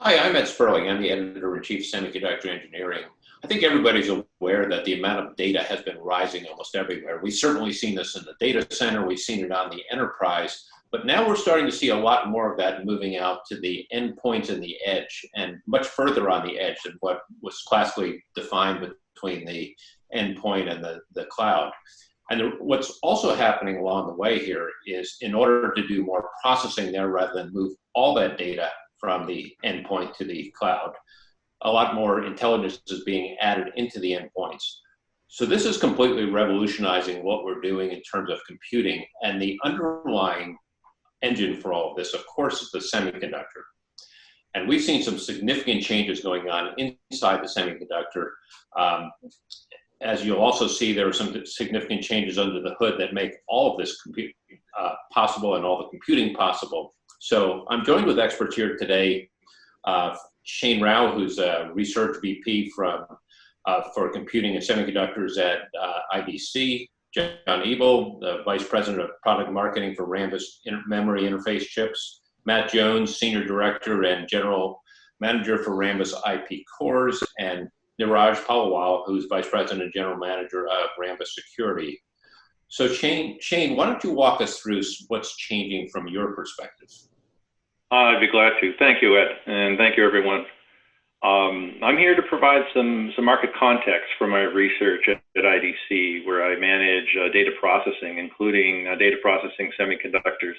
Hi, I'm at Sperling. I'm the editor-in-chief of Semiconductor Engineering. I think everybody's aware that the amount of data has been rising almost everywhere. We've certainly seen this in the data center, we've seen it on the enterprise, but now we're starting to see a lot more of that moving out to the endpoints and the edge, and much further on the edge than what was classically defined between the endpoint and the cloud. And what's also happening along the way here is in order to do more processing there rather than move all that data from the endpoint to the cloud, a lot more intelligence is being added into the endpoints. So this is completely revolutionizing what we're doing in terms of computing. And the underlying engine for all of this, of course, is the semiconductor. And we've seen some significant changes going on inside the semiconductor. As you'll also see, there are some significant changes under the hood that make all of this possible and all the computing possible. So I'm joined with experts here today. Shane Rao, who's a research VP for computing and semiconductors at IBC. John Ebel, the Vice President of Product Marketing for Rambus Memory Interface Chips. Matt Jones, Senior Director and General Manager for Rambus IP Cores. And Niraj Paliwal, who's Vice President and General Manager of Rambus Security. So Shane, why don't you walk us through what's changing from your perspective? I'd be glad to. Thank you, Ed, and thank you, everyone. I'm here to provide some market context for my research at IDC, where I manage data processing, including data processing semiconductors.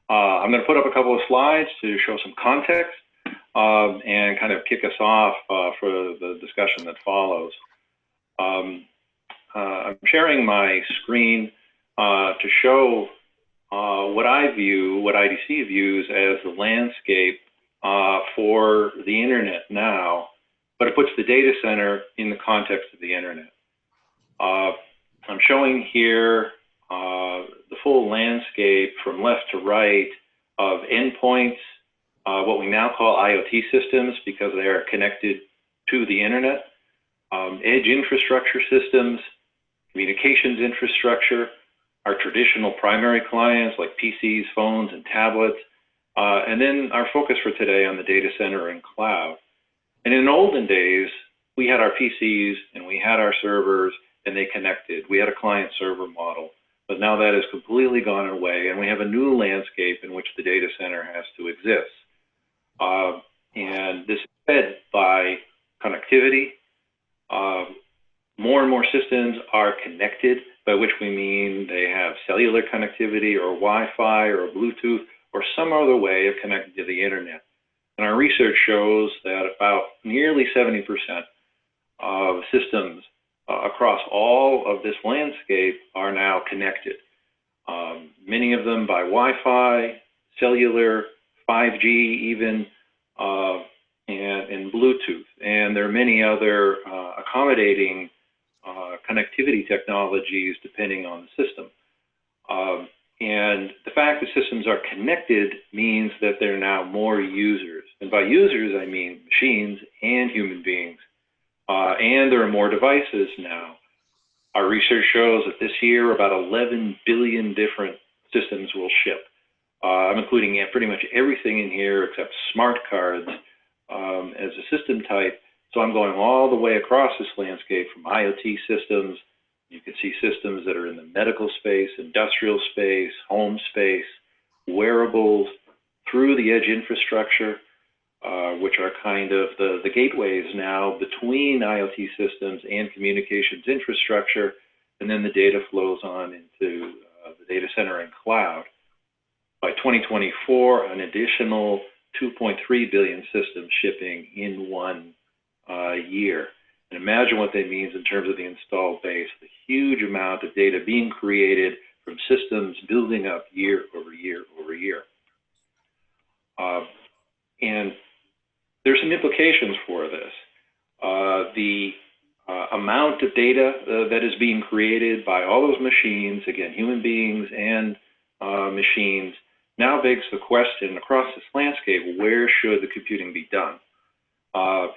I'm going to put up a couple of slides to show some context and kind of kick us off for the discussion that follows. I'm sharing my screen to show what IDC views as the landscape for the internet now, but it puts the data center in the context of the internet. I'm showing here the full landscape from left to right of endpoints, what we now call IoT systems because they are connected to the internet, edge infrastructure systems, communications infrastructure, our traditional primary clients like PCs, phones, and tablets, and then our focus for today on the data center and cloud. And in olden days, we had our PCs and we had our servers and they connected. We had a client-server model, but now that has completely gone away and we have a new landscape in which the data center has to exist. And this is fed by connectivity. More and more systems are connected, by which we mean they have cellular connectivity or Wi-Fi or Bluetooth or some other way of connecting to the internet. And our research shows that about nearly 70% of systems across all of this landscape are now connected. Many of them by Wi-Fi, cellular, 5G even, and Bluetooth. And there are many other accommodating connectivity technologies depending on the system. And the fact that systems are connected means that there are now more users. And by users, I mean machines and human beings. And there are more devices now. Our research shows that this year about 11 billion different systems will ship. I'm including pretty much everything in here except smart cards as a system type. So I'm going all the way across this landscape from IoT systems. You can see systems that are in the medical space, industrial space, home space, wearables, through the edge infrastructure, which are kind of the gateways now between IoT systems and communications infrastructure, and then the data flows on into the data center and cloud. By 2024, an additional 2.3 billion systems shipping in one year. And imagine what that means in terms of the installed base, the huge amount of data being created from systems building up year over year over year. And there's some implications for this. The amount of data that is being created by all those machines, again, human beings and machines, now begs the question across this landscape, where should the computing be done?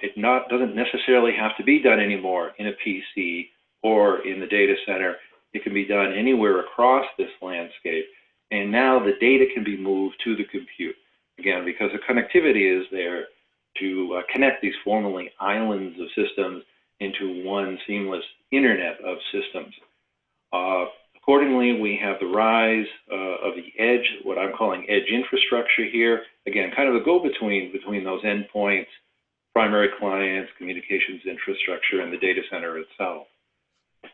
It doesn't necessarily have to be done anymore in a PC or in the data center. It can be done anywhere across this landscape. And now the data can be moved to the compute. Again, because the connectivity is there, to connect these formerly islands of systems into one seamless internet of systems. Accordingly, we have the rise of the edge, what I'm calling edge infrastructure here. Again, kind of a go-between between those endpoints, primary clients, communications infrastructure, and the data center itself.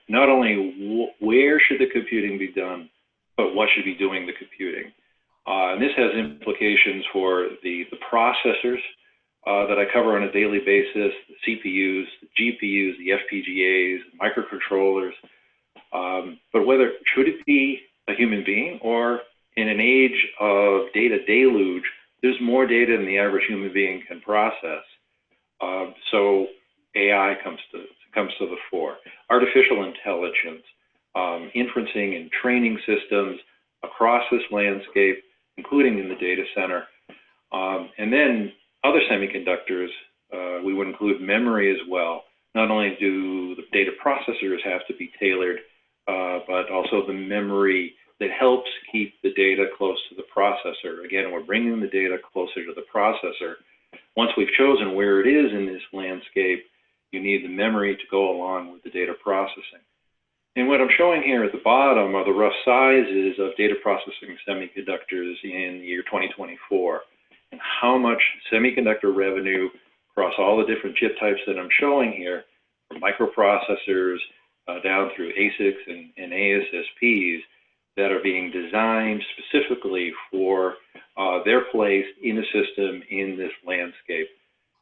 Not only where should the computing be done, but what should be doing the computing. And this has implications for the processors that I cover on a daily basis, the CPUs, the GPUs, the FPGAs, microcontrollers. But whether should it be a human being, or in an age of data deluge, there's more data than the average human being can process. So AI comes to the fore. Artificial intelligence, inferencing and training systems across this landscape, including in the data center. And then other semiconductors, we would include memory as well. Not only do the data processors have to be tailored, but also the memory that helps keep the data close to the processor. Again, we're bringing the data closer to the processor. Once we've chosen where it is in this landscape, you need the memory to go along with the data processing. And what I'm showing here at the bottom are the rough sizes of data processing semiconductors in the year 2024, and how much semiconductor revenue across all the different chip types that I'm showing here, from microprocessors down through ASICs and ASSPs, that are being designed specifically for their place in a system in this landscape.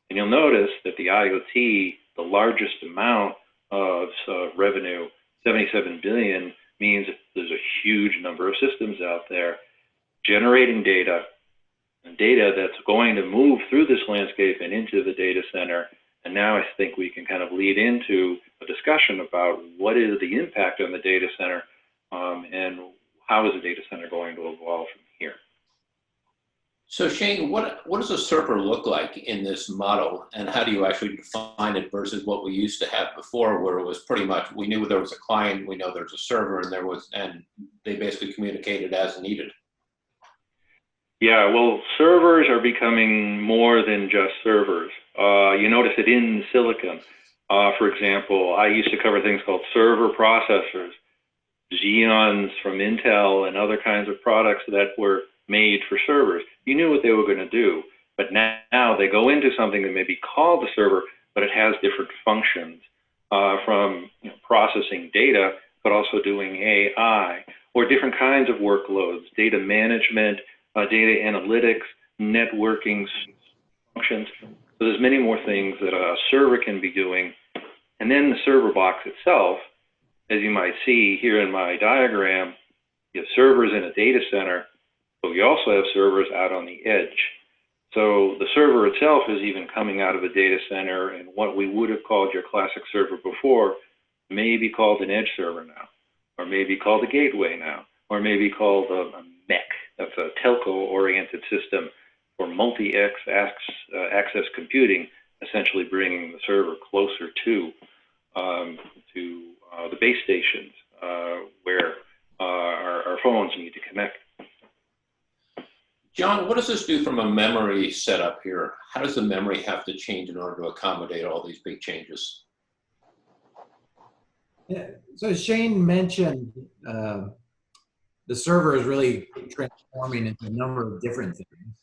And you'll notice that the IoT, the largest amount of revenue, 77 billion, means there's a huge number of systems out there generating data, and data that's going to move through this landscape and into the data center. And now I think we can kind of lead into a discussion about what is the impact on the data center, and how is the data center going to evolve from here. So Shane, what does a server look like in this model, and how do you actually define it versus what we used to have before, where it was pretty much, we knew there was a client, we know there's a server, and they basically communicated as needed? Yeah, well, servers are becoming more than just servers. You notice it in silicon. For example, I used to cover things called server processors, Xeons from Intel, and other kinds of products that were made for servers. You knew what they were going to do, but now they go into something that may be called a server, but it has different functions, from processing data, but also doing AI, or different kinds of workloads, data management, data analytics, networking functions. So there's many more things that a server can be doing. And then the server box itself, as you might see here in my diagram, you have servers in a data center, but we also have servers out on the edge. So the server itself is even coming out of a data center, and what we would have called your classic server before may be called an edge server now, or maybe called a gateway now, or maybe called a MEC. That's a telco-oriented system for multi-access computing, essentially bringing the server closer to the base stations where our phones need to connect. John, what does this do from a memory setup here? How does the memory have to change in order to accommodate all these big changes? Yeah, so Shane mentioned the server is really transforming into a number of different things.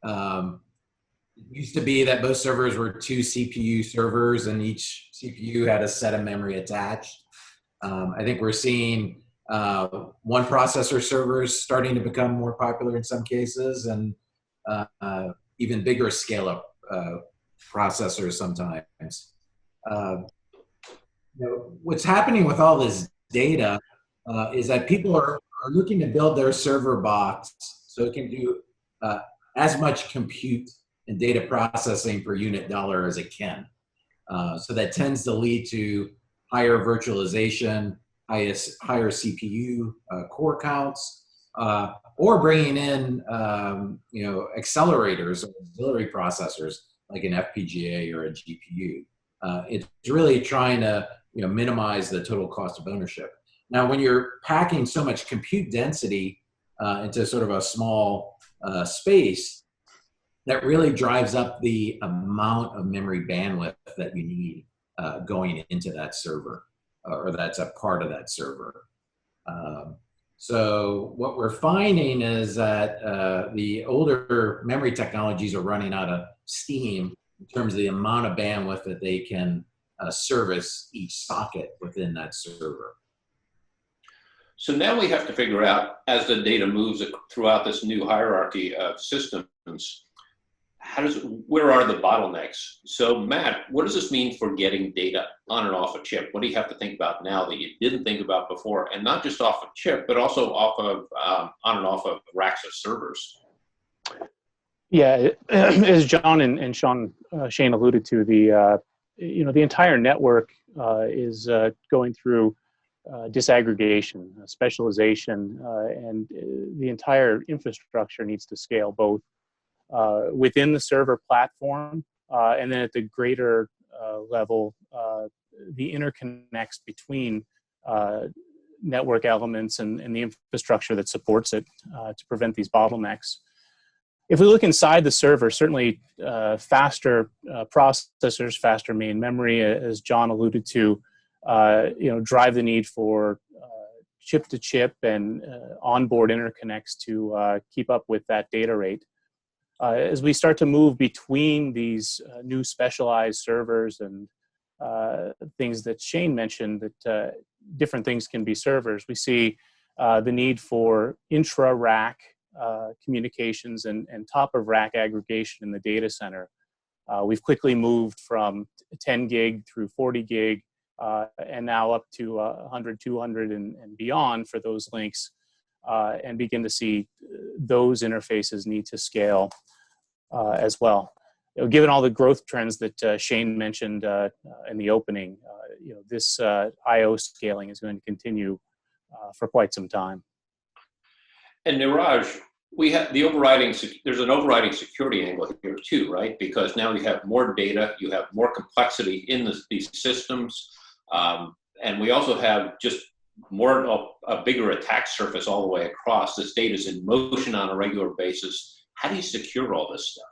It used to be that most servers were 2 CPU servers, and each CPU had a set of memory attached. I think we're seeing one processor servers starting to become more popular in some cases, and even bigger scale-up processors sometimes. What's happening with all this data is that people are looking to build their server box so it can do as much compute and data processing per unit dollar as it can. So that tends to lead to higher virtualization, higher CPU core counts, or bringing in accelerators or auxiliary processors like an FPGA or a GPU. It's really trying to minimize the total cost of ownership. Now, when you're packing so much compute density into sort of a small space, that really drives up the amount of memory bandwidth that you need going into that server, or that's a part of that server. So what we're finding is that the older memory technologies are running out of steam in terms of the amount of bandwidth that they can service each socket within that server. So now we have to figure out, as the data moves throughout this new hierarchy of systems, where are the bottlenecks? So Matt, what does this mean for getting data on and off a chip? What do you have to think about now that you didn't think about before? And not just off a chip, but also off of on and off of racks of servers. Yeah, as John and Shane alluded to, the entire network is going through disaggregation, specialization, and the entire infrastructure needs to scale both within the server platform and then at the greater level, the interconnects between network elements and the infrastructure that supports it to prevent these bottlenecks. If we look inside the server, certainly faster processors, faster main memory, as John alluded to, drive the need for chip-to-chip and onboard interconnects to keep up with that data rate. As we start to move between these new specialized servers and things that Shane mentioned, that different things can be servers, we see the need for intra-rack communications and top-of-rack aggregation in the data center. We've quickly moved from 10 gig through 40 gig and now up to 100, 200 and beyond for those links, and begin to see those interfaces need to scale as well. Given all the growth trends that Shane mentioned in the opening, this I/O scaling is going to continue for quite some time. And Niraj, there's an overriding security angle here too, right? Because now you have more data, you have more complexity in these systems, and we also have just a bigger attack surface all the way across. This data is in motion on a regular basis. How do you secure all this stuff?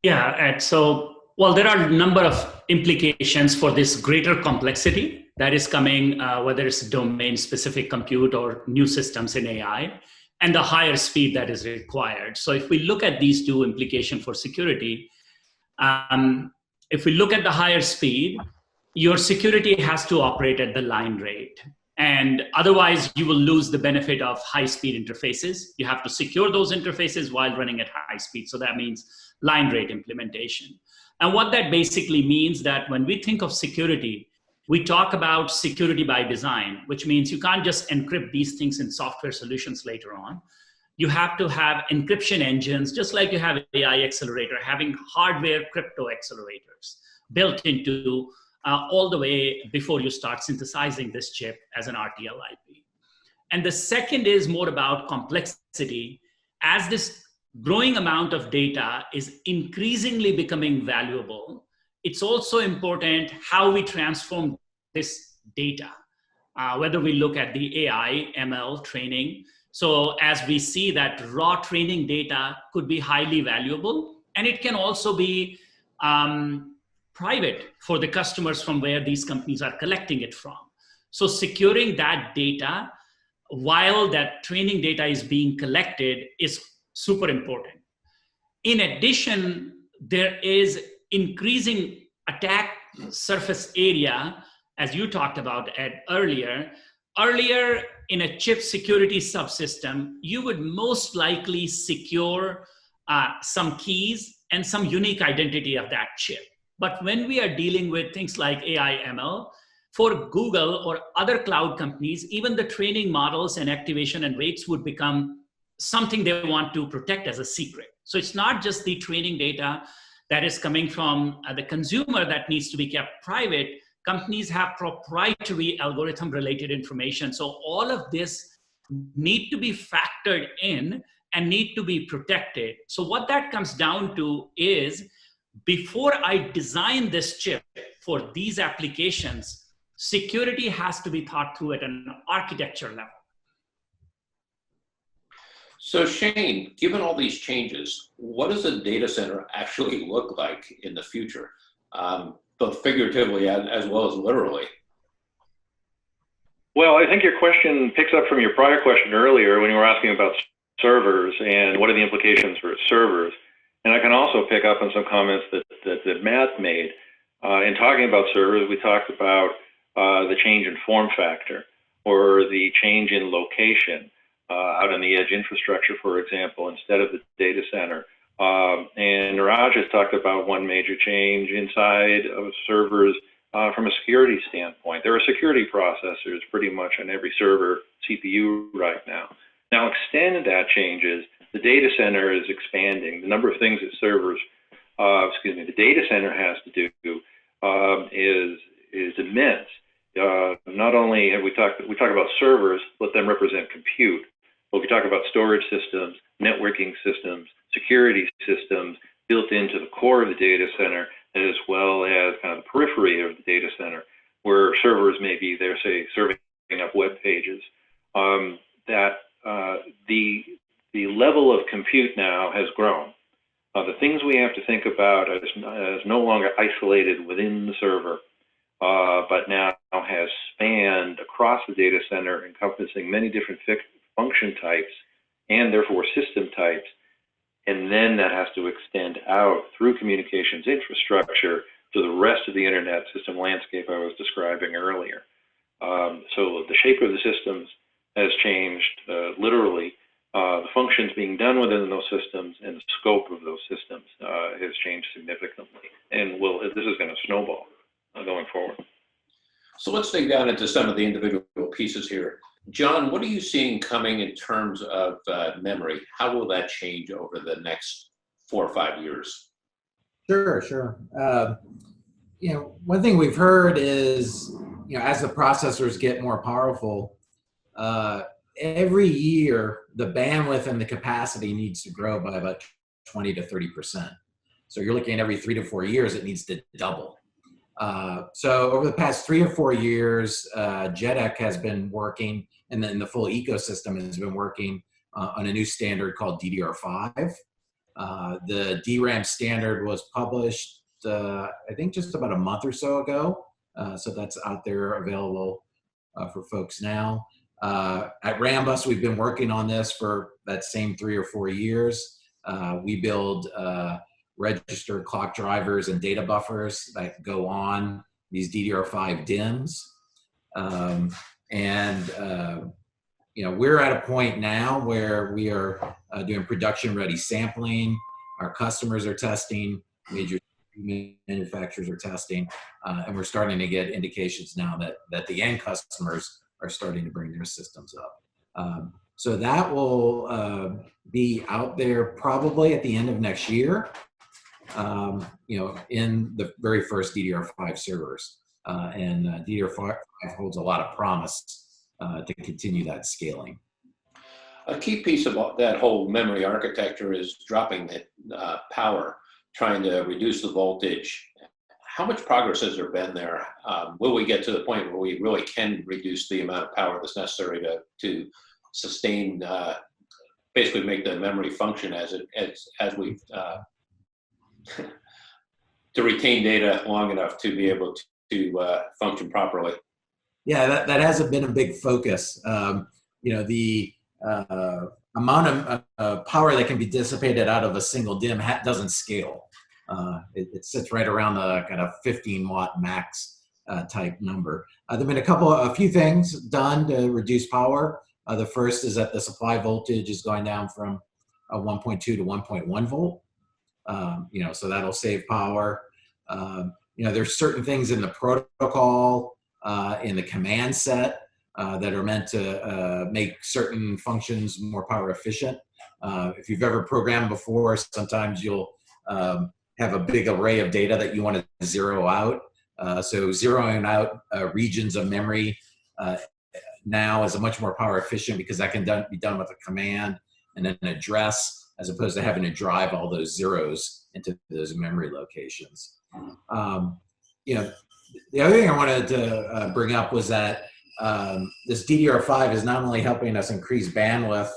Yeah, Ed. So, well, there are a number of implications for this greater complexity that is coming, whether it's domain-specific compute or new systems in AI, and the higher speed that is required. So if we look at these two implications for security, if we look at the higher speed, your security has to operate at the line rate. And otherwise, you will lose the benefit of high-speed interfaces. You have to secure those interfaces while running at high speed. So that means line rate implementation. And what that basically means that when we think of security, we talk about security by design, which means you can't just encrypt these things in software solutions later on. You have to have encryption engines, just like you have an AI accelerator, having hardware crypto accelerators built into all the way before you start synthesizing this chip as an RTL IP. And the second is more about complexity. As this growing amount of data is increasingly becoming valuable, it's also important how we transform this data, whether we look at the AI, ML training. So as we see that raw training data could be highly valuable, and it can also be private for the customers from where these companies are collecting it from. So securing that data while that training data is being collected is super important. In addition, there is increasing attack surface area, as you talked about, Ed, earlier. Earlier, in a chip security subsystem, you would most likely secure some keys and some unique identity of that chip. But when we are dealing with things like AI ML, for Google or other cloud companies, even the training models and activation and weights would become something they want to protect as a secret. So it's not just the training data that is coming from the consumer that needs to be kept private. Companies have proprietary algorithm-related information. So all of this need to be factored in and need to be protected. So what that comes down to is, before I design this chip for these applications, security has to be thought through at an architecture level. So Shane, given all these changes, what does a data center actually look like in the future, both figuratively as well as literally? Well, I think your question picks up from your prior question earlier when you were asking about servers and what are the implications for servers. And I can also pick up on some comments that Matt made. In talking about servers, we talked about the change in form factor or the change in location out on the edge infrastructure, for example, instead of the data center. And Niraj has talked about one major change inside of servers from a security standpoint. There are security processors pretty much on every server CPU right now. Now, extend that changes, the data center is expanding. The number of things that the data center has to do is immense. Not only have we talk about servers, let them represent compute, but we talk about storage systems, networking systems, security systems built into the core of the data center, as well as kind of the periphery of the data center, where servers may be there, say, serving up web pages. The level of compute now has grown. The things we have to think about is no longer isolated within the server, but now has spanned across the data center, encompassing many different function types and therefore system types. And then that has to extend out through communications infrastructure to the rest of the internet system landscape I was describing earlier. So the shape of the systems has changed literally. The functions being done within those systems and the scope of those systems has changed significantly. And this is going to snowball going forward. So let's dig down into some of the individual pieces here. John, what are you seeing coming in terms of memory? How will that change over the next 4 or 5 years? Sure. One thing we've heard is, as the processors get more powerful, every year the bandwidth and the capacity needs to grow by about 20 to 30%. So you're looking at every 3 to 4 years, it needs to double. So over the past 3 or 4 years, JEDEC has been working, and then the full ecosystem has been working on a new standard called DDR5. The DRAM standard was published, I think just about a month or so ago. So that's out there available for folks now. At Rambus, we've been working on this for that same 3 or 4 years. We build registered clock drivers and data buffers that go on these DDR5 DIMMs. We're at a point now where we are doing production-ready sampling. Our customers are testing, major manufacturers are testing, and we're starting to get indications now that the end customers are starting to bring their systems up. So that will be out there probably at the end of next year, in the very first DDR5 servers. And DDR5 holds a lot of promise to continue that scaling. A key piece of that whole memory architecture is dropping the power, trying to reduce the voltage. How much progress has there been there? Will we get to the point where we really can reduce the amount of power that's necessary to sustain, basically make the memory function as we to retain data long enough to be able to function properly? Yeah, that hasn't been a big focus. The amount of power that can be dissipated out of a single DIMM doesn't scale. It sits right around the kind of 15 watt max type number. There've been a few things done to reduce power. The first is that the supply voltage is going down from 1.2 to 1.1 volt. So that'll save power. There's certain things in the protocol, in the command set, that are meant to make certain functions more power efficient. If you've ever programmed before, sometimes you'll have a big array of data that you want to zero out. So zeroing out regions of memory now is a much more power efficient because that can be done with a command and then an address, as opposed to having to drive all those zeros into those memory locations. The other thing I wanted to bring up was that this DDR5 is not only helping us increase bandwidth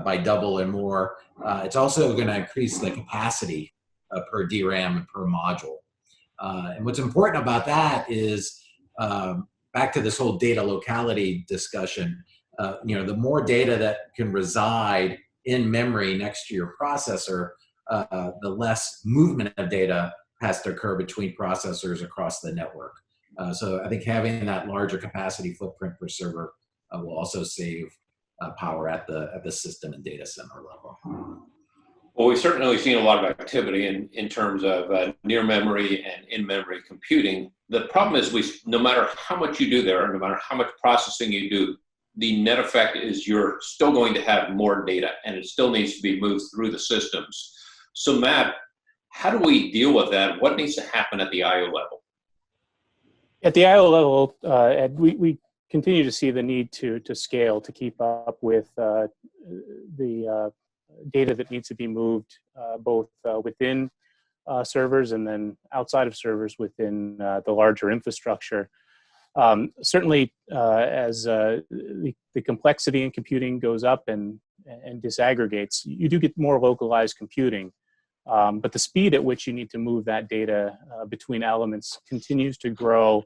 by double or more. It's also going to increase the capacity per DRAM and per module. And what's important about that is, back to this whole data locality discussion, the more data that can reside in memory next to your processor, the less movement of data has to occur between processors across the network. So I think having that larger capacity footprint per server will also save power at the system and data center level. Well, we've certainly seen a lot of activity in terms of near memory and in-memory computing. The problem is no matter how much you do there, no matter how much processing you do, the net effect is you're still going to have more data and it still needs to be moved through the systems. So Matt, how do we deal with that? What needs to happen at the I/O level? At the I/O level, Ed, we continue to see the need to scale to keep up with the data that needs to be moved both within servers and then outside of servers within the larger infrastructure. Certainly, as the complexity in computing goes up and disaggregates, you do get more localized computing. But the speed at which you need to move that data between elements continues to grow,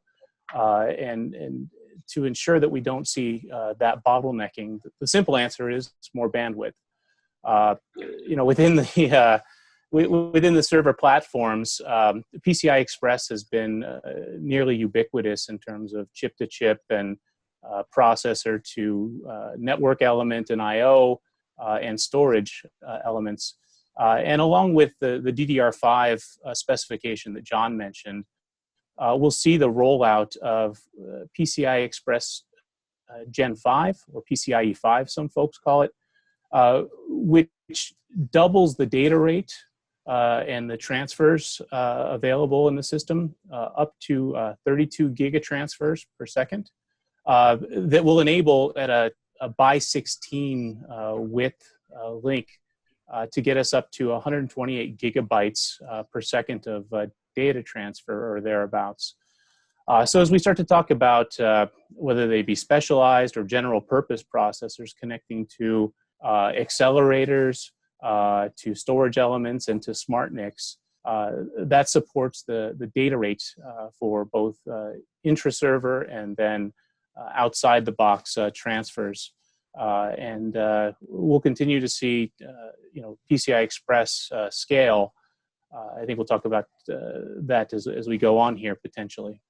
and to ensure that we don't see that bottlenecking, the simple answer is more bandwidth. Within the server platforms, PCI Express has been nearly ubiquitous in terms of chip-to-chip and processor to network element and I/O and storage elements. And along with the DDR5 specification that John mentioned, we'll see the rollout of PCI Express Gen 5, or PCIe 5, some folks call it, which doubles the data rate and the transfers available in the system up to 32 gigatransfers per second. That will enable at a by 16 width link to get us up to 128 gigabytes per second of data transfer or thereabouts. So as we start to talk about whether they be specialized or general purpose processors connecting to accelerators, to storage elements, and to SmartNICs, that supports the data rate for both intra-server and then outside the box transfers. And we'll continue to see PCI Express scale. I think we'll talk about that as we go on here potentially.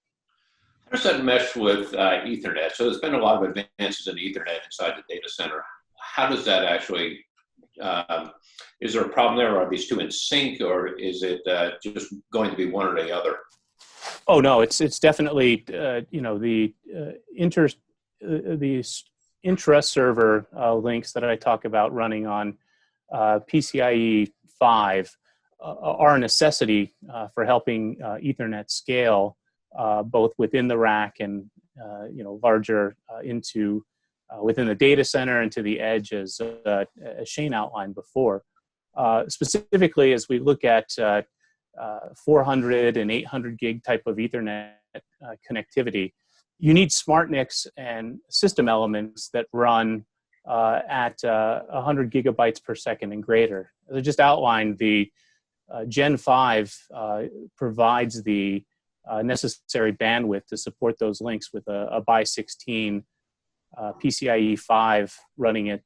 How does that mesh with Ethernet? So there's been a lot of advances in Ethernet inside the data center. How does that actually, is there a problem there? Are these two in sync, or is it just going to be one or the other? Oh no, it's definitely the intra-server links that I talk about running on PCIe 5 are a necessity for helping Ethernet scale both within the rack and larger into within the data center and to the edge, as Shane outlined before. Specifically, as we look at 400 and 800 gig type of Ethernet connectivity, you need SmartNICs and system elements that run at 100 gigabytes per second and greater. As I just outlined, the Gen 5 provides the necessary bandwidth to support those links with a by 16 PCIe 5 running at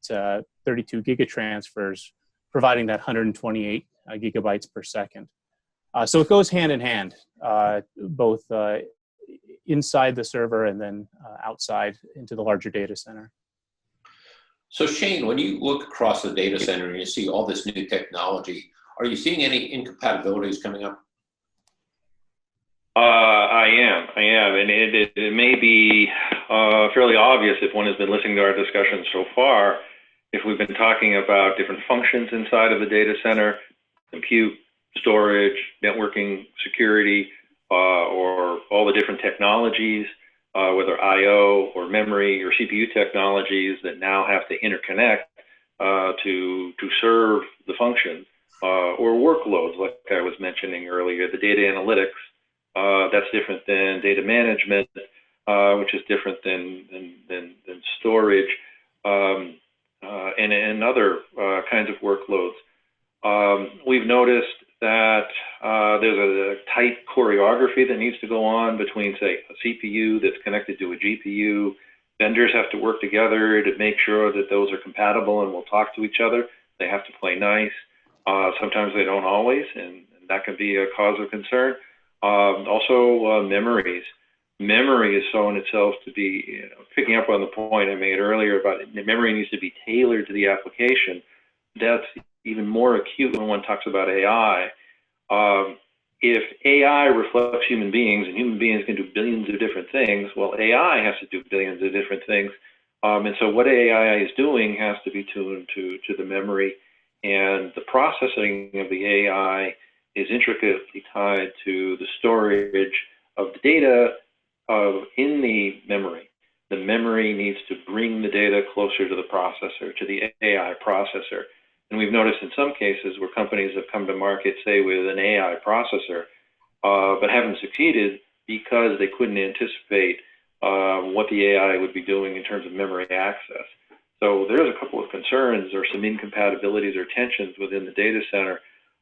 32 gigatransfers, providing that 128 gigabytes per second. So it goes hand in hand, both inside the server and then outside into the larger data center. So Shane, when you look across the data center and you see all this new technology, are you seeing any incompatibilities coming up? I am, and it may be fairly obvious if one has been listening to our discussion so far, if we've been talking about different functions inside of the data center, compute, storage, networking, security, or all the different technologies, whether I/O or memory or CPU technologies that now have to interconnect to serve the function, or workloads like I was mentioning earlier, the data analytics. That's different than data management, which is different than storage. and other kinds of workloads. We've noticed that there's a tight choreography that needs to go on between, say, a CPU that's connected to a GPU. Vendors have to work together to make sure that those are compatible and will talk to each other. They have to play nice. Sometimes they don't always, and that can be a cause of concern. Also, memories. Memory is shown itself to be, picking up on the point I made earlier about memory needs to be tailored to the application. That's even more acute when one talks about AI. If AI reflects human beings and human beings can do billions of different things, well, AI has to do billions of different things. And so what AI is doing has to be tuned to the memory, and the processing of the AI is intricately tied to the storage of the data in the memory. The memory needs to bring the data closer to the processor, to the AI processor. And we've noticed in some cases where companies have come to market, say, with an AI processor, but haven't succeeded because they couldn't anticipate what the AI would be doing in terms of memory access. So there's a couple of concerns or some incompatibilities or tensions within the data center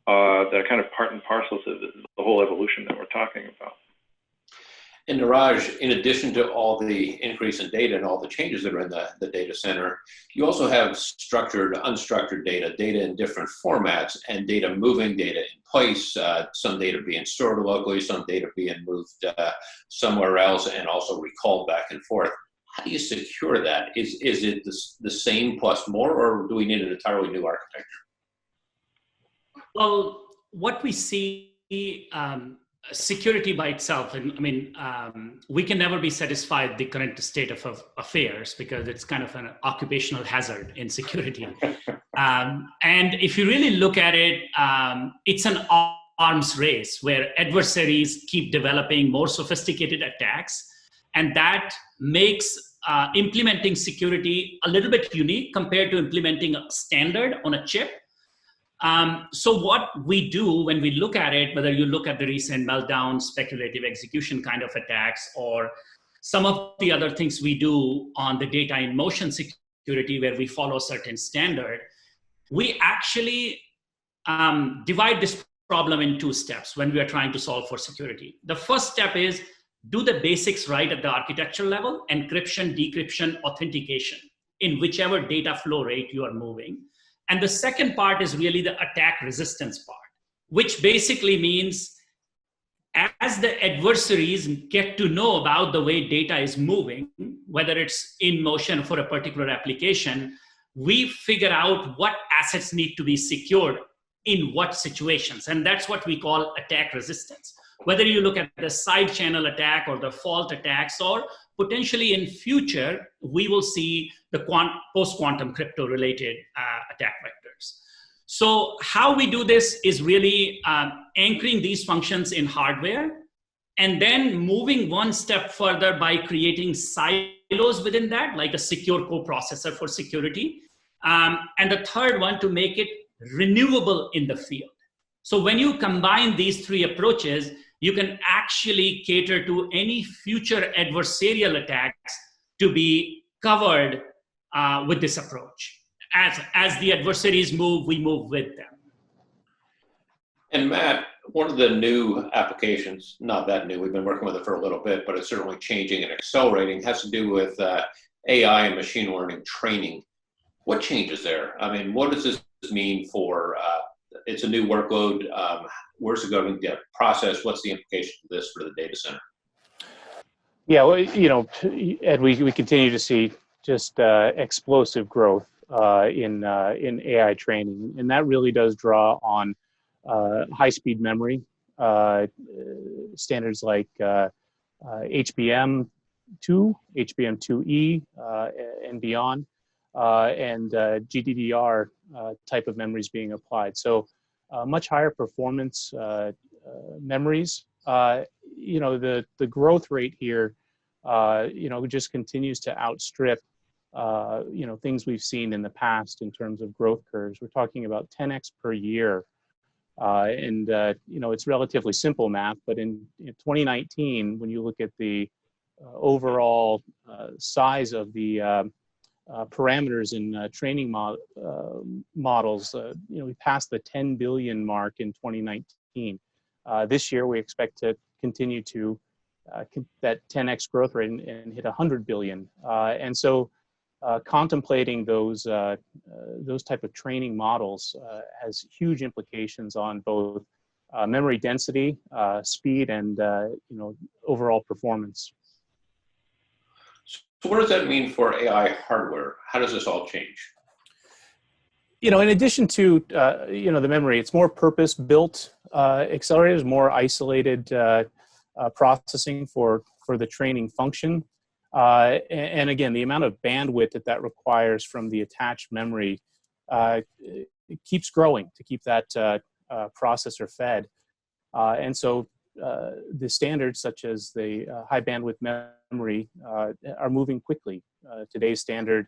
that are kind of part and parcel to the whole evolution that we're talking about. And Niraj, in addition to all the increase in data and all the changes that are in the data center, you also have structured, unstructured data, data in different formats, and data moving, data in place, some data being stored locally, some data being moved somewhere else, and also recalled back and forth. How do you secure that? Is it the same plus more, or do we need an entirely new architecture? Well, what we see, security by itself, and I mean, we can never be satisfied with the current state of affairs because it's kind of an occupational hazard in security. And if you really look at it, it's an arms race where adversaries keep developing more sophisticated attacks, and that makes implementing security a little bit unique compared to implementing a standard on a chip. So what we do when we look at it, whether you look at the recent meltdown, speculative execution kind of attacks, or some of the other things we do on the data in motion security where we follow a certain standard, we actually divide this problem in two steps when we are trying to solve for security. The first step is do the basics right at the architecture level: encryption, decryption, authentication in whichever data flow rate you are moving. And the second part is really the attack resistance part, which basically means as the adversaries get to know about the way data is moving, whether it's in motion for a particular application, we figure out what assets need to be secured in what situations. And that's what we call attack resistance. Whether you look at the side channel attack or the fault attacks, or potentially in future, we will see the post-quantum crypto related attack vectors. So how we do this is really anchoring these functions in hardware and then moving one step further by creating silos within that, like a secure coprocessor for security. And the third one, to make it renewable in the field. So when you combine these three approaches, you can actually cater to any future adversarial attacks to be covered with this approach. As the adversaries move, we move with them. And Matt, one of the new applications, not that new, we've been working with it for a little bit, but it's certainly changing and accelerating, has to do with AI and machine learning training. What changes there? I mean, what does this mean for, it's a new workload, where's it going to get processed? What's the implication of this for the data center? Yeah, well, you know, Ed, we continue to see just explosive growth in AI training, and that really does draw on high-speed memory standards like HBM2, HBM2E, and beyond, and GDDR type of memories being applied. So much higher performance memories. You know, the growth rate here, you know, just continues to outstrip, you know, things we've seen in the past in terms of growth curves. We're talking about 10x per year. And, you know, it's relatively simple math, but in 2019, when you look at the overall size of the parameters in training models. We passed the 10 billion mark in 2019. This year, we expect to continue to that 10x growth rate and hit 100 billion. And so contemplating those type of training models has huge implications on both memory density, speed, and overall performance. So what does that mean for AI hardware? How does this all change? In addition to the memory, it's more purpose-built accelerators, more isolated processing for the training function. And again, the amount of bandwidth that requires from the attached memory it keeps growing to keep that processor fed. And so the standards such as the high bandwidth memory are moving quickly. Today's standard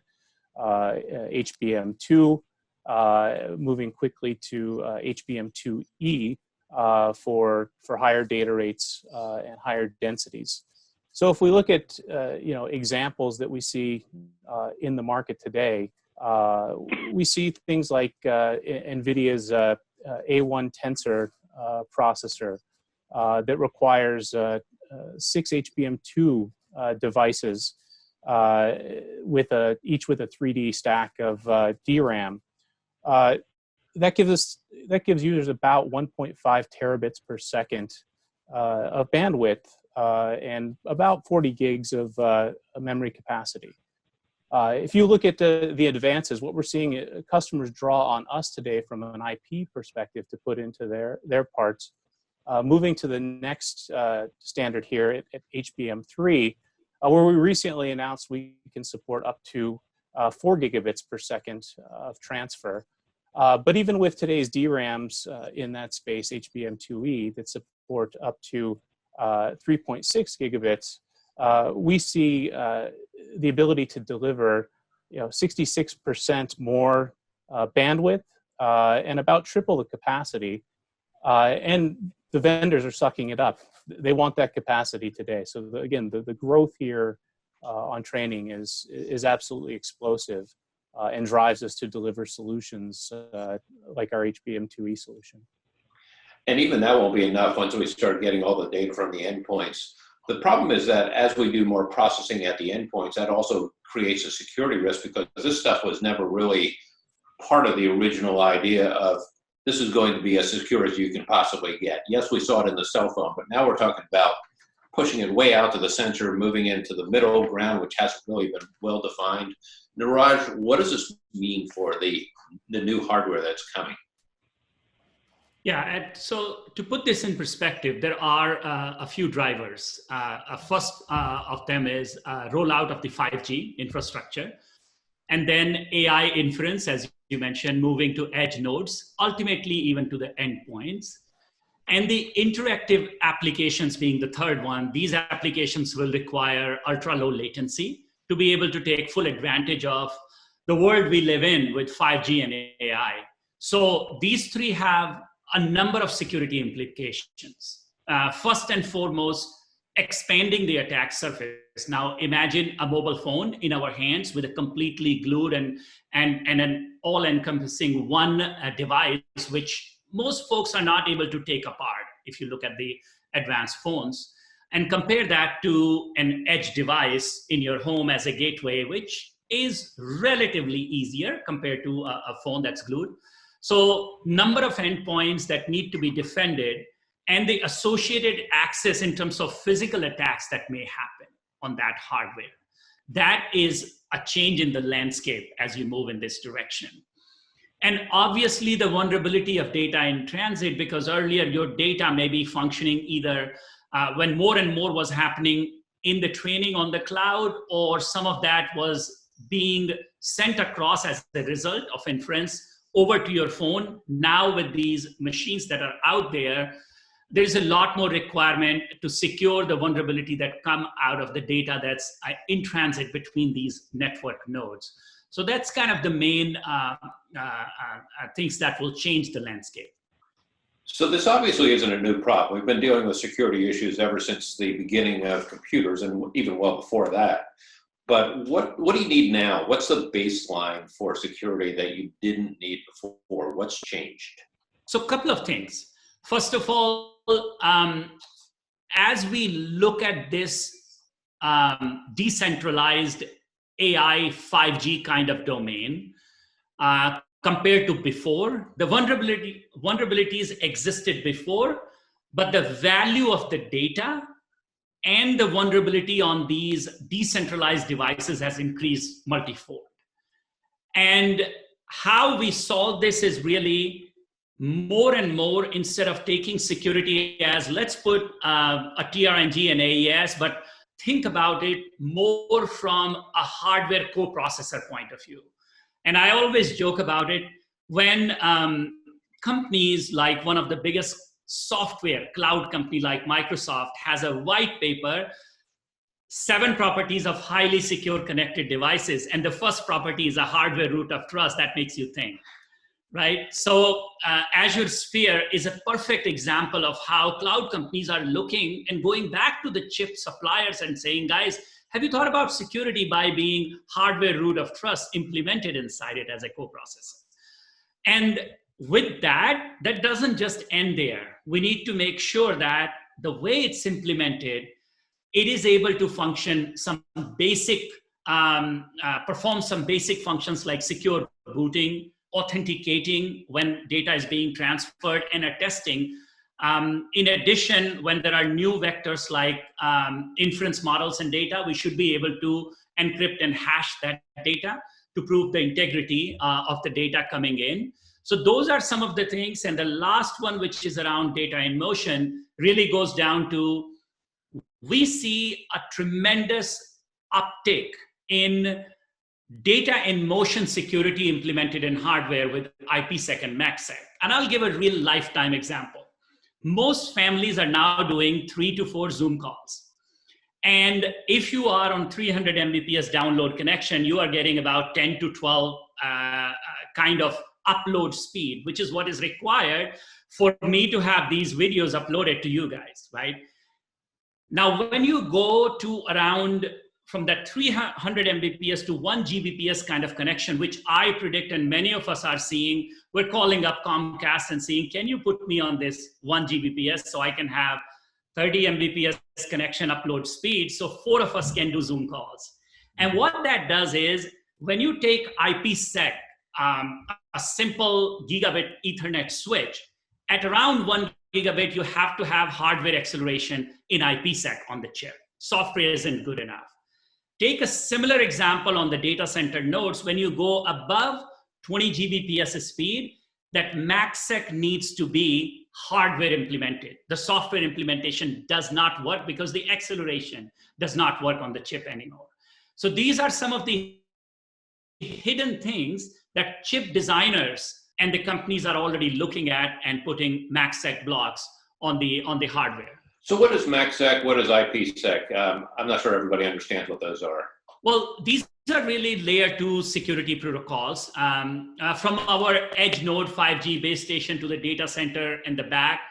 HBM2 moving quickly to HBM2E for higher data rates and higher densities. So if we look at examples that we see in the market today, we see things like NVIDIA's A1 Tensor processor that requires 6 HBM2 devices each with a 3D stack of DRAM. That gives users about 1.5 terabits per second of bandwidth and about 40 gigs of memory capacity. If you look at the advances, what we're seeing, customers draw on us today from an IP perspective to put into their parts. Moving to the next standard here at HBM3, where we recently announced we can support up to 4 gigabits per second of transfer. But even with today's DRAMs in that space, HBM2E, that support up to 3.6 gigabits, we see the ability to deliver 66% more bandwidth and about triple the capacity. And the vendors are sucking it up. They want that capacity today. So again, the growth here on training is absolutely explosive and drives us to deliver solutions like our HBM2E solution. And even that won't be enough once we start getting all the data from the endpoints. The problem is that as we do more processing at the endpoints, that also creates a security risk because this stuff was never really part of the original idea of this is going to be as secure as you can possibly get. Yes, we saw it in the cell phone, but now we're talking about pushing it way out to the center, moving into the middle ground, which hasn't really been well defined. Niraj, what does this mean for the new hardware that's coming? Yeah, so to put this in perspective, there are a few drivers. First of them is rollout of the 5G infrastructure, and then AI inference, as you mentioned, moving to edge nodes, ultimately even to the endpoints. And the interactive applications being the third one, these applications will require ultra-low latency to be able to take full advantage of the world we live in with 5G and AI. So these three have a number of security implications. First and foremost, expanding the attack surface. Now imagine a mobile phone in our hands with a completely glued and an all-encompassing one device, which most folks are not able to take apart if you look at the advanced phones. And compare that to an edge device in your home as a gateway, which is relatively easier compared to a phone that's glued. So number of endpoints that need to be defended and the associated access in terms of physical attacks that may happen on that hardware. That is a change in the landscape as you move in this direction. And obviously the vulnerability of data in transit, because earlier your data may be functioning either when more and more was happening in the training on the cloud, or some of that was being sent across as the result of inference over to your phone. Now with these machines that are out there, there's a lot more requirement to secure the vulnerability that come out of the data that's in transit between these network nodes. So that's kind of the main things that will change the landscape. So this obviously isn't a new problem. We've been dealing with security issues ever since the beginning of computers and even well before that. But what do you need now? What's the baseline for security that you didn't need before? What's changed? So a couple of things. First of all, as we look at this decentralized AI 5G kind of domain, compared to before, the vulnerabilities existed before, but the value of the data and the vulnerability on these decentralized devices has increased multifold. And how we solve this is really more and more, instead of taking security as let's put a TRNG and AES, but think about it more from a hardware coprocessor point of view. And I always joke about it when companies like one of the biggest software cloud company like Microsoft has a white paper, 7 properties of highly secure connected devices. And the first property is a hardware root of trust. That makes you think, right? So Azure Sphere is a perfect example of how cloud companies are looking and going back to the chip suppliers and saying, guys, have you thought about security by being hardware root of trust implemented inside it as a coprocessor? And with that, that doesn't just end there. We need to make sure that the way it's implemented, it is able to function some basic, perform some basic functions like secure booting, authenticating when data is being transferred, and attesting. In addition, when there are new vectors like inference models and data, we should be able to encrypt and hash that data to prove the integrity of the data coming in. So those are some of the things. And the last one, which is around data in motion, really goes down to, we see a tremendous uptick in data in motion security implemented in hardware with IPsec and MACsec. And I'll give a real lifetime example. Most families are now doing 3 to 4 Zoom calls. And if you are on 300 Mbps download connection, you are getting about 10 to 12 kind of upload speed, which is what is required for me to have these videos uploaded to you guys, right? Now, when you go to around from that 300 Mbps to 1 Gbps kind of connection, which I predict and many of us are seeing, we're calling up Comcast and saying, can you put me on this 1 Gbps so I can have 30 Mbps connection upload speed so 4 of us can do Zoom calls. And what that does is, when you take IPsec, a simple gigabit Ethernet switch, at around 1 gigabit, you have to have hardware acceleration in IPsec on the chip. Software isn't good enough. Take a similar example on the data center nodes. When you go above 20 Gbps speed, that MACsec needs to be hardware implemented. The software implementation does not work because the acceleration does not work on the chip anymore. So these are some of the hidden things that chip designers and the companies are already looking at and putting MACsec blocks on the hardware. So what is MACsec? What is IPsec? I'm not sure everybody understands what those are. Well, these are really layer 2 security protocols. From our edge node 5G base station to the data center in the back,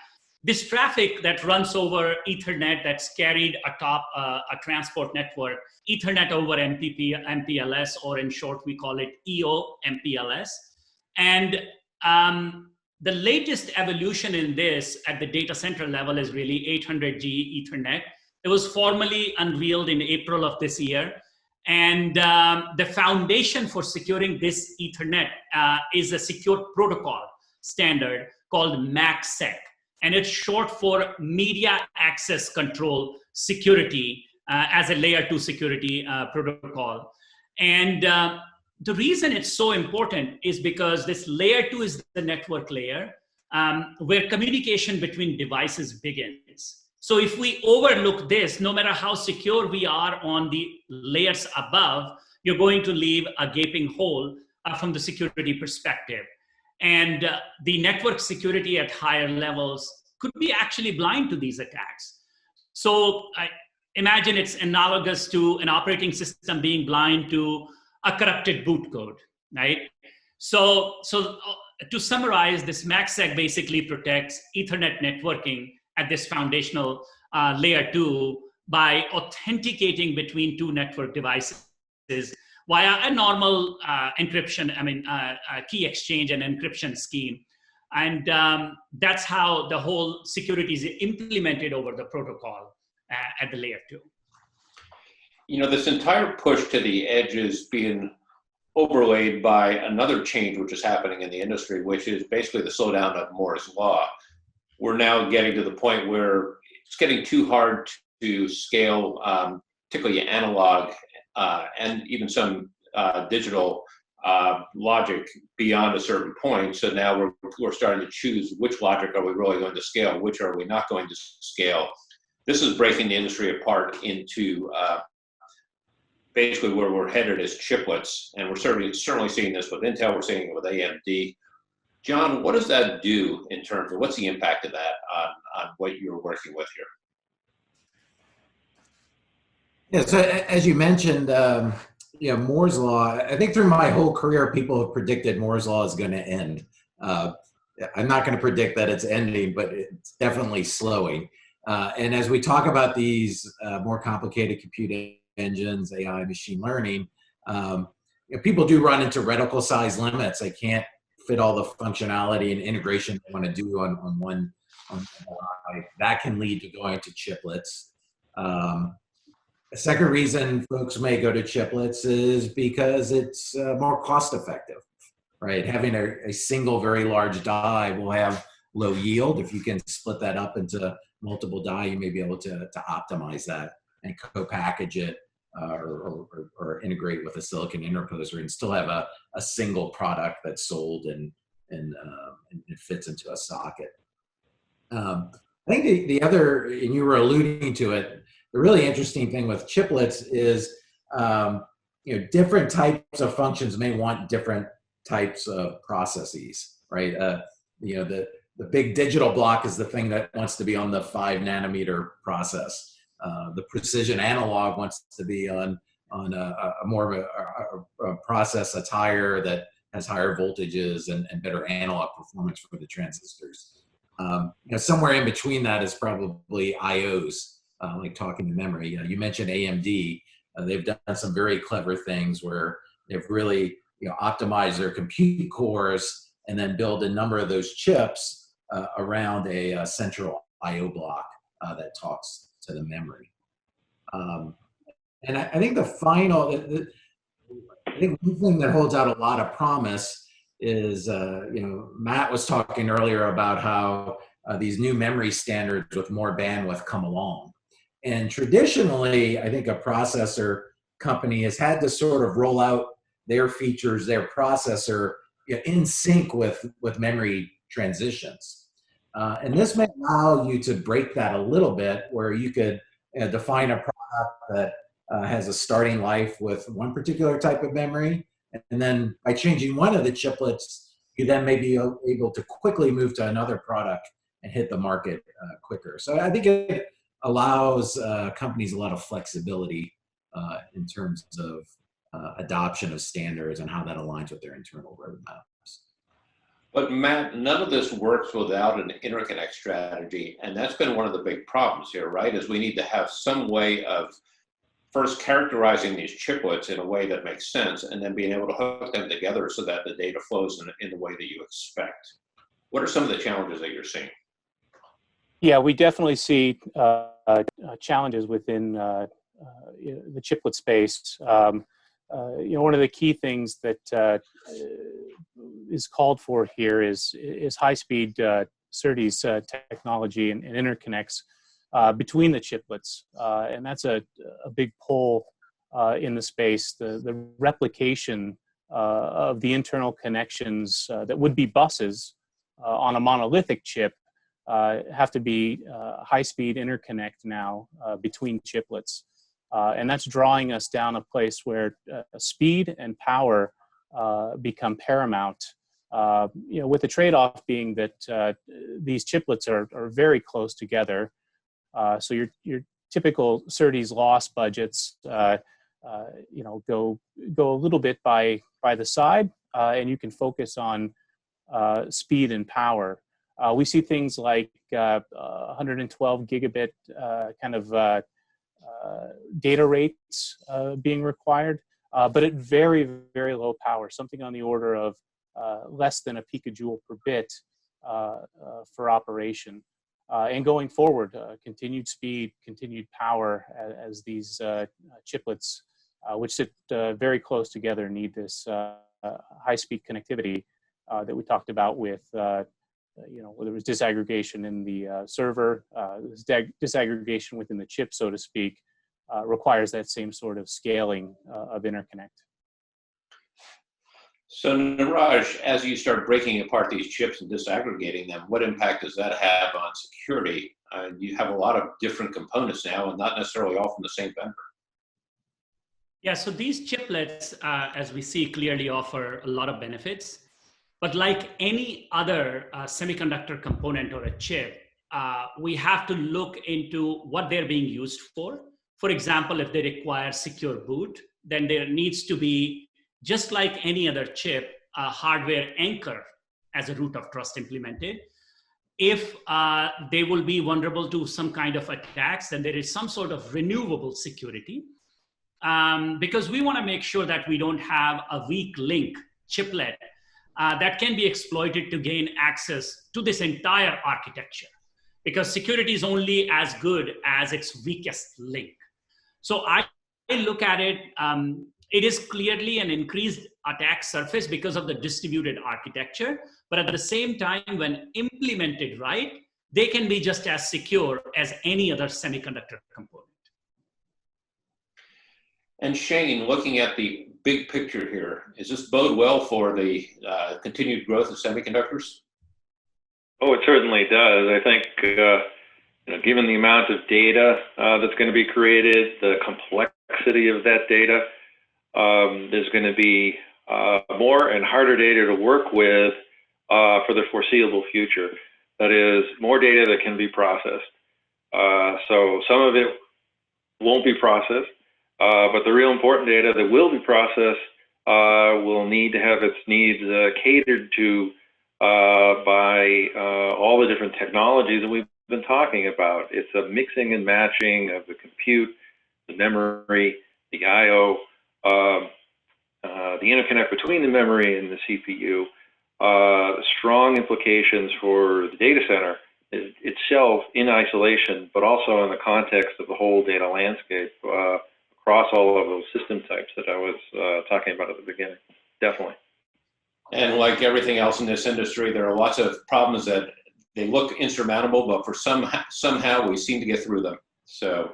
this traffic that runs over Ethernet that's carried atop a transport network, Ethernet over MPLS, or in short, we call it EO MPLS. And the latest evolution in this at the data center level is really 800G Ethernet. It was formally unveiled in April of this year. And the foundation for securing this Ethernet is a secure protocol standard called MACsec. And it's short for Media Access Control Security as a layer 2 security protocol. And the reason it's so important is because this layer 2 is the network layer where communication between devices begins. So if we overlook this, no matter how secure we are on the layers above, you're going to leave a gaping hole from the security perspective. And the network security at higher levels could be actually blind to these attacks. So imagine it's analogous to an operating system being blind to a corrupted boot code, right? So to summarize, this MACsec basically protects Ethernet networking at this foundational layer 2 by authenticating between 2 network devices via a normal encryption, key exchange and encryption scheme. And that's how the whole security is implemented over the protocol at the layer 2. You know, this entire push to the edge is being overlaid by another change which is happening in the industry, which is basically the slowdown of Moore's law. We're now getting to the point where it's getting too hard to scale, particularly analog and even some digital logic beyond a certain point. So now we're starting to choose which logic are we really going to scale, which are we not going to scale. This is breaking the industry apart into basically where we're headed as chiplets, and we're certainly seeing this with Intel, we're seeing it with AMD. John, what does that do in terms of, what's the impact of that on what you're working with here? Yeah, so as you mentioned, Moore's law, I think through my whole career, people have predicted Moore's law is going to end. I'm not going to predict that it's ending, but it's definitely slowing. And as we talk about these more complicated computing engines, AI, machine learning, people do run into reticle size limits. They can't fit all the functionality and integration they want to do on one die. That can lead to going to chiplets. A second reason folks may go to chiplets is because it's more cost effective, right? Having a single very large die will have low yield. If you can split that up into multiple die, you may be able to optimize that and co-package it or integrate with a silicon interposer and still have a single product that's sold and it fits into a socket. I think the other, and you were alluding to it, the really interesting thing with chiplets is different types of functions may want different types of processes, right? The big digital block is the thing that wants to be on the 5 nanometer process. The precision analog wants to be on a more of a process that's higher, that has higher voltages and better analog performance for the transistors. Somewhere in between that is probably IOs, like talking to memory. You mentioned AMD. They've done some very clever things where they've really optimized their compute cores and then build a number of those chips around a central IO block that talks to the memory. And I think one thing that holds out a lot of promise is, Matt was talking earlier about how these new memory standards with more bandwidth come along. And traditionally, I think a processor company has had to sort of roll out their features, their processor in sync with memory transitions. And this may allow you to break that a little bit, where you could define a product that has a starting life with one particular type of memory, and then by changing one of the chiplets, you then may be able to quickly move to another product and hit the market quicker. So I think it allows companies a lot of flexibility in terms of adoption of standards and how that aligns with their internal roadmaps. But Matt, none of this works without an interconnect strategy, and that's been one of the big problems here, right? Is we need to have some way of first characterizing these chiplets in a way that makes sense, and then being able to hook them together so that the data flows in the way that you expect. What are some of the challenges that you're seeing? Yeah, we definitely see challenges within the chiplet space. One of the key things that is called for here is high-speed SerDes technology and interconnects between the chiplets, and that's a big pull in the space. The replication of the internal connections that would be buses on a monolithic chip have to be high-speed interconnect now between chiplets. And that's drawing us down a place where speed and power become paramount, with the trade-off being that these chiplets are very close together. So your typical SerDes loss budgets, go a little bit by the side, and you can focus on speed and power. We see things like 112 gigabit kind of data rates being required. but at very, very low power, something on the order of less than a picojoule per bit for operation. And going forward, continued speed, continued power as these chiplets, which sit very close together, need this high-speed connectivity that we talked about with, whether it was disaggregation in the server, disaggregation within the chip, so to speak, requires that same sort of scaling of interconnect. So Niraj, as you start breaking apart these chips and disaggregating them, what impact does that have on security? You have a lot of different components now and not necessarily all from the same vendor. Yeah, so these chiplets, as we see, clearly offer a lot of benefits. But like any other semiconductor component or a chip, we have to look into what they're being used for. For example, if they require secure boot, then there needs to be, just like any other chip, a hardware anchor as a root of trust implemented. If they will be vulnerable to some kind of attacks, then there is some sort of renewable security. Because we want to make sure that we don't have a weak link chiplet that can be exploited to gain access to this entire architecture. Because security is only as good as its weakest link. So I look at it, it is clearly an increased attack surface because of the distributed architecture, but at the same time, when implemented right, they can be just as secure as any other semiconductor component. And Shane, looking at the big picture here, does this bode well for the continued growth of semiconductors? Oh, it certainly does. I think, given the amount of data that's going to be created, the complexity of that data, there's going to be more and harder data to work with for the foreseeable future. That is, more data that can be processed. So some of it won't be processed, but the real important data that will be processed will need to have its needs catered to by all the different technologies that we've been talking about. It's a mixing and matching of the compute, the memory, the I/O, the interconnect between the memory and the CPU, strong implications for the data center itself in isolation, but also in the context of the whole data landscape across all of those system types that I was talking about at the beginning. Definitely. And like everything else in this industry, there are lots of problems that they look insurmountable, but for somehow we seem to get through them. So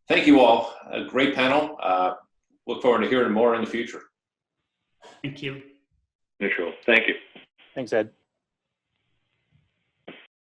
thank you all. A great panel. Look forward to hearing more in the future. Thank you. Mutual. Thank you. Thanks, Ed.